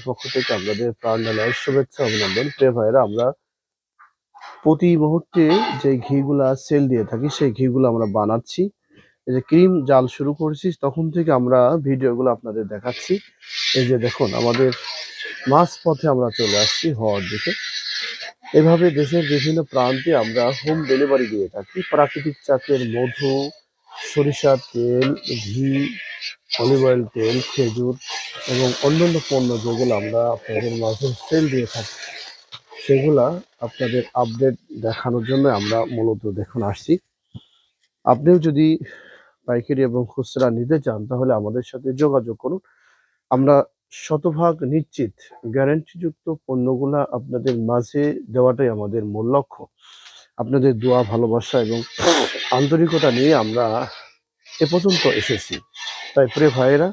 পক্ষ থেকে আপনাদের প্রাণ ঢালার শুভেচ্ছা অভিনন্দন। প্রিয় ভাইয়েরা, আমরা প্রতি মুহূর্তে যে ঘিগুলা সেল দিয়ে থাকি সেই ঘিগুলো আমরা বানাচ্ছি। এই যে ক্রিম জাল শুরু করেছি তখন থেকে আমরা ভিডিওগুলো আপনাদের দেখাচ্ছি। এই যে দেখুন, আমাদের মাঝ পথে আমরা চলে আসছি হওয়ার দিকে। এভাবে দেশের বিভিন্ন প্রান্তে আমরা হোম ডেলিভারি দিয়ে থাকি। প্রাকৃতিক চাকের মধু, সরিষার তেল, ঘি, অলিভ অয়েল তেল, খেজুর এবং অন্যান্য পণ্য যেগুলো আমরা আপনাদের মাঝে সেল দিয়ে থাকি, সেগুলা আপনাদের আপডেট দেখানোর জন্য আমরা মূলত দেখুন আসছি। আপনিও যদি পাইকারি এবং খুচরা নিতে চান তাহলে আমাদের সাথে যোগাযোগ করুন। আমরা শতভাগ নিশ্চিত গ্যারান্টিযুক্ত পণ্যগুলা আপনাদের মাঝে দেওয়াটাই আমাদের মূল লক্ষ্য। আপনাদের দোয়া, ভালোবাসা এবং আন্তরিকতা নিয়ে আমরা এ পর্যন্ত এসেছি। তাই প্রিয় ভাইয়েরা,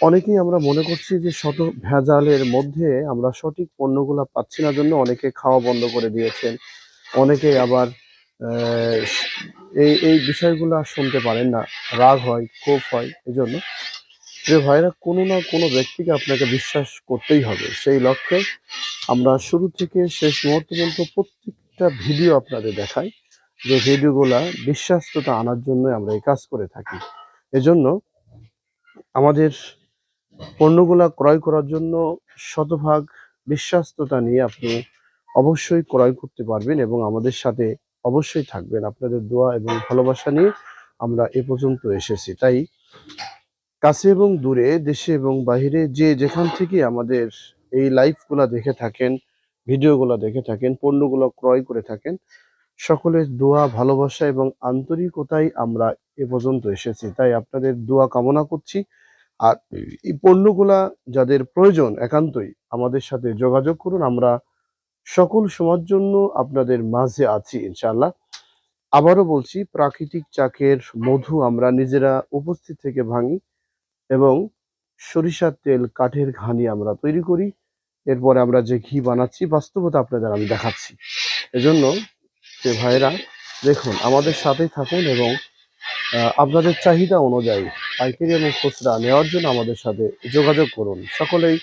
অনেকেই আমরা মনে করছি যে শত ভেজালের মধ্যে আমরা সঠিক পণ্যগুলা পাচ্ছি না জন্য অনেকে খাওয়া বন্ধ করে দিয়েছেন। অনেকে আবার এই বিষয়গুলো শুনতে পারেন না, রাগ হয়, ক্ষোভ হয়। এজন্য প্রিয় ভাইরা, কোনো না কোনো ব্যক্তিকে আপনাকে বিশ্বাস করতেই হবে। সেই লক্ষ্যে আমরা শুরু থেকে শেষ মুহূর্ত পর্যন্ত প্রত্যেকটা ভিডিও আপনাদের দেখাই, যে ভিডিওগুলা বিশ্বাস্ততা আনার জন্য আমরা এই কাজ করে থাকি। এজন্য আমাদের পণ্যগুলা ক্রয় করার জন্য শতভাগ বিশ্বাস্ততা নিয়ে আপনি অবশ্যই ক্রয় করতে পারবেন এবং আমাদের সাথে অবশ্যই থাকবেন। আপনাদের দোয়া এবং ভালোবাসা নিয়ে আমরা এ পর্যন্ত এসেছি। তাই কাছে এবং দূরে, দেশে এবং বাহিরে যে যেখান থেকে আমাদের এই লাইভগুলা দেখে থাকেন, ভিডিওগুলা দেখে থাকেন, পণ্যগুলো ক্রয় করে থাকেন, সকলের দোয়া, ভালোবাসা এবং আন্তরিকতায় আমরা এ পর্যন্ত এসেছি। তাই আপনাদের দোয়া কামনা করছি। আর এই পণ্যগুলা যাদের প্রয়োজন একান্তই আমাদের সাথে যোগাযোগ করুন। আমরা সকল সময়ের জন্য আপনাদের মাঝে আছি ইনশাআল্লাহ। আবারও বলছি, প্রাকৃতিক চাকের মধু আমরা নিজেরা উপস্থিত থেকে ভাঙি এবং সরিষার তেল, কাঠের ঘানি আমরা তৈরি করি। এরপরে আমরা যে ঘি বানাচ্ছি বাস্তবতা আপনাদের আমি দেখাচ্ছি। এজন্য যে ভাইরা দেখুন, আমাদের সাথেই থাকুন এবং আপনাদের চাহিদা অনুযায়ী পাইকারি এবং খুচরা নেওয়ার জন্য আমাদের সাথে যোগাযোগ করুন। সকলেই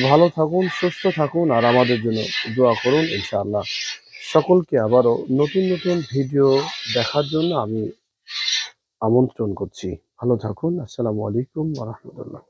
ভালো থাকুন, সুস্থ থাকুন আর আমাদের জন্য দোয়া করুন ইনশাআল্লাহ। সকলকে আবারও নতুন নতুন ভিডিও দেখার জন্য আমি আমন্ত্রণ করছি। ভালো থাকুন। আসসালামু আলাইকুম ওয়া রাহমাতুল্লাহ।